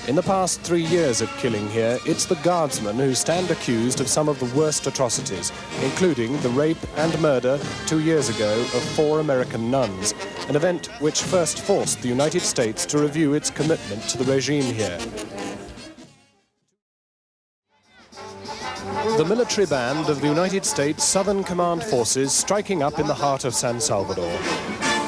In the past 3 years of killing here, it's the guardsmen who stand accused of some of the worst atrocities, including the rape and murder 2 years ago of 4 American nuns, an event which first forced the United States to review its commitment to the regime here. The military band of the United States Southern Command Forces striking up in the heart of San Salvador.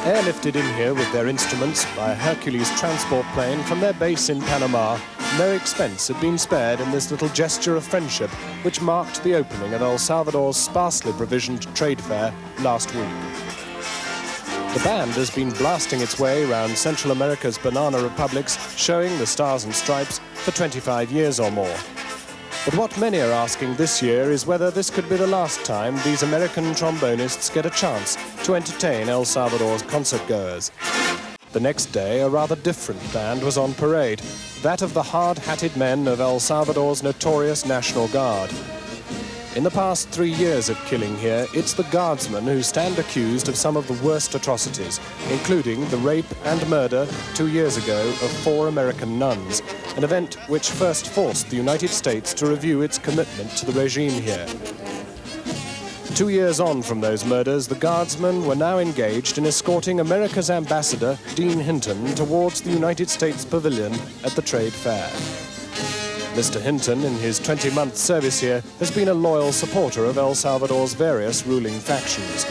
Airlifted in here with their instruments by a Hercules transport plane from their base in Panama, no expense had been spared in this little gesture of friendship which marked the opening of El Salvador's sparsely provisioned trade fair last week. The band has been blasting its way around Central America's banana republics, showing the stars and stripes for 25 years or more. But what many are asking this year is whether this could be the last time these American trombonists get a chance to entertain El Salvador's concertgoers. The next day, a rather different band was on parade, that of the hard-hatted men of El Salvador's notorious National Guard. In the past 3 years of killing here, it's the guardsmen who stand accused of some of the worst atrocities, including the rape and murder 2 years ago of 4 American nuns, an event which first forced the United States to review its commitment to the regime here. 2 years on from those murders, the guardsmen were now engaged in escorting America's ambassador, Dean Hinton, towards the United States pavilion at the trade fair. Mr. Hinton, in his 20-month service here, has been a loyal supporter of El Salvador's various ruling factions.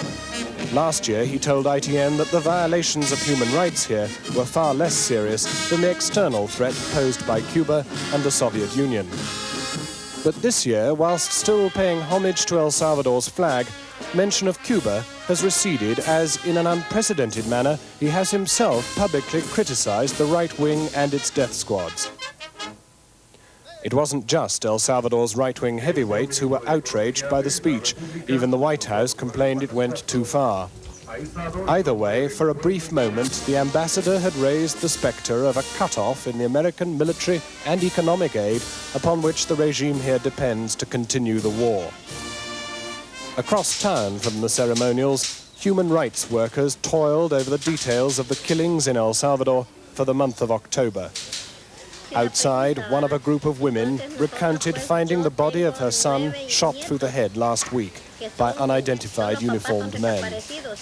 Last year, he told ITN that the violations of human rights here were far less serious than the external threat posed by Cuba and the Soviet Union. But this year, whilst still paying homage to El Salvador's flag, mention of Cuba has receded as, in an unprecedented manner, he has himself publicly criticized the right wing and its death squads. It wasn't just El Salvador's right-wing heavyweights who were outraged by the speech. Even the White House complained it went too far. Either way, for a brief moment, the ambassador had raised the spectre of a cut-off in the American military and economic aid upon which the regime here depends to continue the war. Across town from the ceremonials, human rights workers toiled over the details of the killings in El Salvador for the month of October. Outside, one of a group of women recounted finding the body of her son shot through the head last week by unidentified uniformed men.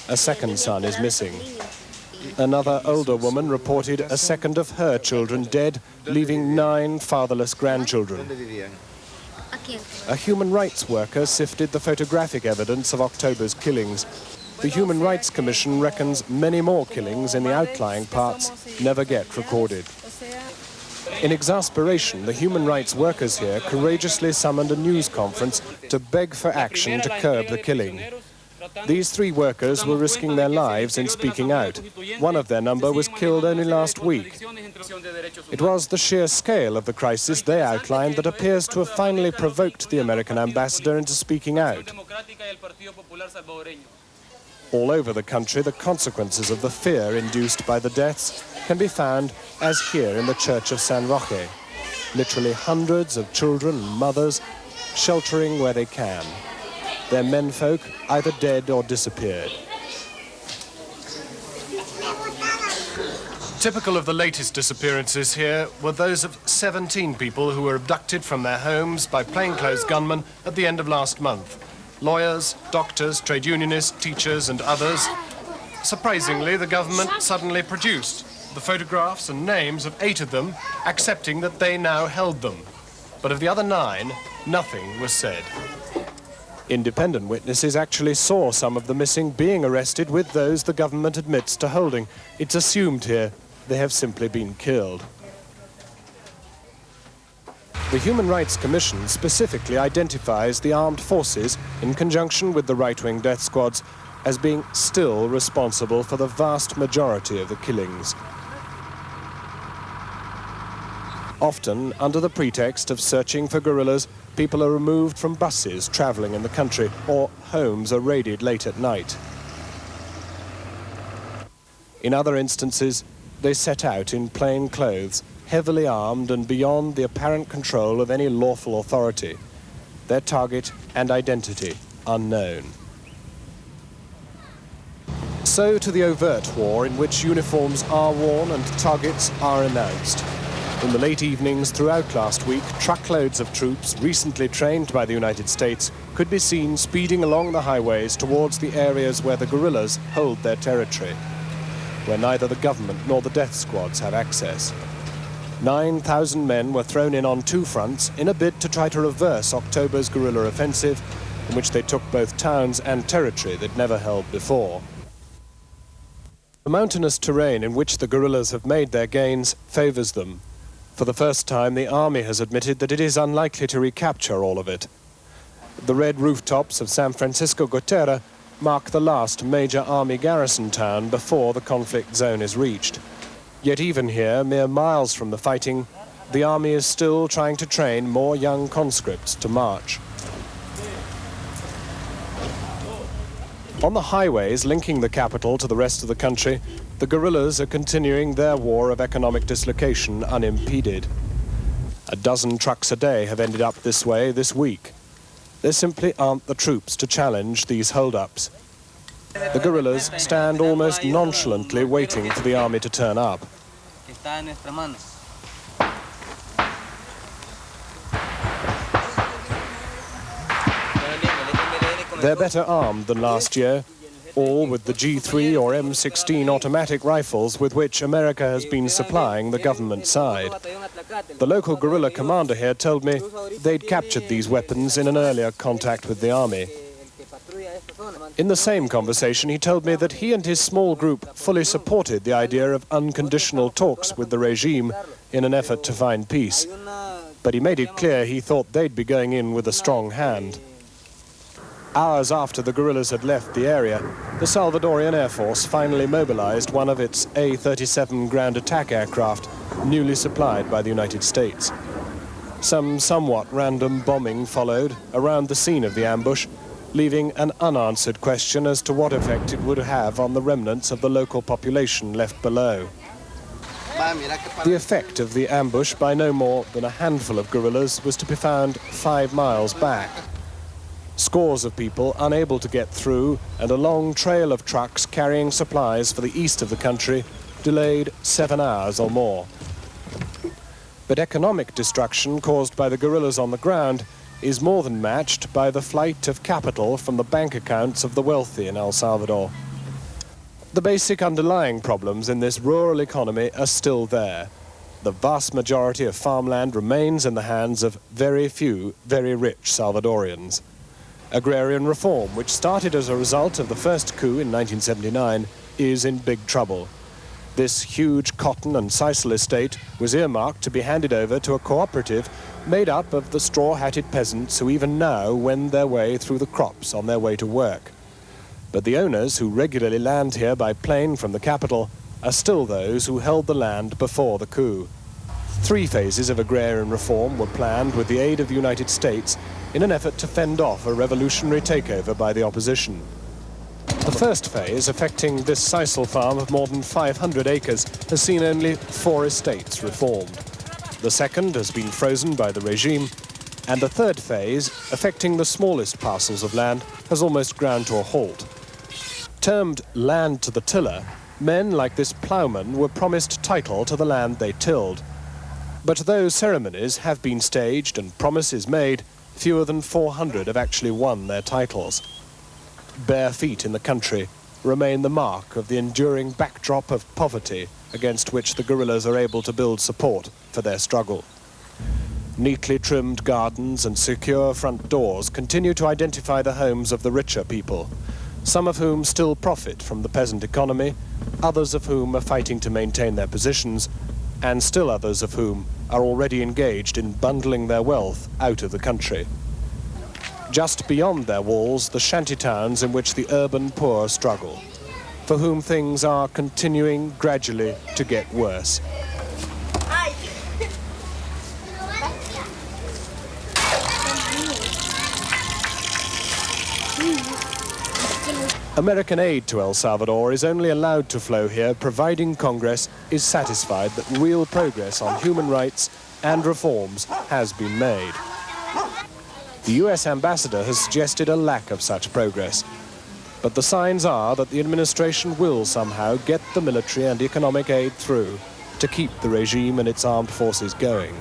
A second son is missing. Another older woman reported a second of her children dead, leaving 9 fatherless grandchildren. A human rights worker sifted the photographic evidence of October's killings. The Human Rights Commission reckons many more killings in the outlying parts never get recorded. In exasperation, the human rights workers here courageously summoned a news conference to beg for action to curb the killing. These 3 workers were risking their lives in speaking out. One of their number was killed only last week. It was the sheer scale of the crisis they outlined that appears to have finally provoked the American ambassador into speaking out. All over the country, the consequences of the fear induced by the deaths can be found as here in the church of San Roque. Literally hundreds of children and mothers sheltering where they can. Their menfolk either dead or disappeared. Typical of the latest disappearances here were those of 17 people who were abducted from their homes by plainclothes gunmen at the end of last month. Lawyers, doctors, trade unionists, teachers and others. Surprisingly, the government suddenly produced the photographs and names of 8 of them, accepting that they now held them. But of the other 9, nothing was said. Independent witnesses actually saw some of the missing being arrested with those the government admits to holding. It's assumed here they have simply been killed. The Human Rights Commission specifically identifies the armed forces, in conjunction with the right-wing death squads, as being still responsible for the vast majority of the killings. Often, under the pretext of searching for guerrillas, people are removed from buses traveling in the country, or homes are raided late at night. In other instances, they set out in plain clothes, heavily armed and beyond the apparent control of any lawful authority. Their target and identity unknown. So to the overt war in which uniforms are worn and targets are announced. In the late evenings throughout last week, truckloads of troops recently trained by the United States could be seen speeding along the highways towards the areas where the guerrillas hold their territory, where neither the government nor the death squads have access. 9,000 men were thrown in on two fronts in a bid to try to reverse October's guerrilla offensive, in which they took both towns and territory they'd never held before. The mountainous terrain in which the guerrillas have made their gains favors them. For the first time, the army has admitted that it is unlikely to recapture all of it. The red rooftops of San Francisco Gotera mark the last major army garrison town before the conflict zone is reached. Yet even here, mere miles from the fighting, the army is still trying to train more young conscripts to march. On the highways linking the capital to the rest of the country, the guerrillas are continuing their war of economic dislocation unimpeded. A dozen trucks a day have ended up this way this week. There simply aren't the troops to challenge these hold-ups. The guerrillas stand almost nonchalantly waiting for the army to turn up. They're better armed than last year, all with the G3 or M16 automatic rifles with which America has been supplying the government side. The local guerrilla commander here told me they'd captured these weapons in an earlier contact with the army. In the same conversation, he told me that he and his small group fully supported the idea of unconditional talks with the regime in an effort to find peace. But he made it clear he thought they'd be going in with a strong hand. Hours after the guerrillas had left the area, the Salvadorian Air Force finally mobilized one of its A-37 ground attack aircraft, newly supplied by the United States. Some somewhat random bombing followed around the scene of the ambush, leaving an unanswered question as to what effect it would have on the remnants of the local population left below. The effect of the ambush by no more than a handful of guerrillas was to be found 5 miles back. Scores of people unable to get through, and a long trail of trucks carrying supplies for the east of the country delayed 7 hours or more. But economic destruction caused by the guerrillas on the ground is more than matched by the flight of capital from the bank accounts of the wealthy in El Salvador. The basic underlying problems in this rural economy are still there. The vast majority of farmland remains in the hands of very few, very rich Salvadorians. Agrarian reform, which started as a result of the first coup in 1979, is in big trouble. This huge cotton and sisal estate was earmarked to be handed over to a cooperative made up of the straw-hatted peasants who even now wend their way through the crops on their way to work. But the owners who regularly land here by plane from the capital are still those who held the land before the coup. 3 phases of agrarian reform were planned with the aid of the United States in an effort to fend off a revolutionary takeover by the opposition. The first phase, affecting this sisal farm of more than 500 acres, has seen only 4 estates reformed. The second has been frozen by the regime, and the third phase, affecting the smallest parcels of land, has almost ground to a halt. Termed land to the tiller, men like this ploughman were promised title to the land they tilled. But though ceremonies have been staged and promises made, fewer than 400 have actually won their titles. Bare feet in the country remain the mark of the enduring backdrop of poverty against which the guerrillas are able to build support for their struggle. Neatly trimmed gardens and secure front doors continue to identify the homes of the richer people, some of whom still profit from the peasant economy, others of whom are fighting to maintain their positions, and still others of whom are already engaged in bundling their wealth out of the country. Just beyond their walls, the shanty towns in which the urban poor struggle, for whom things are continuing gradually to get worse. American aid to El Salvador is only allowed to flow here providing Congress is satisfied that real progress on human rights and reforms has been made. The US ambassador has suggested a lack of such progress, but the signs are that the administration will somehow get the military and economic aid through, to keep the regime and its armed forces going.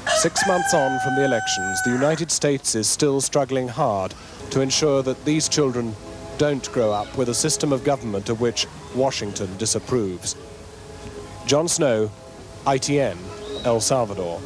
6 months on from the elections, the United States is still struggling hard to ensure that these children don't grow up with a system of government of which Washington disapproves. John Snow, ITN, El Salvador.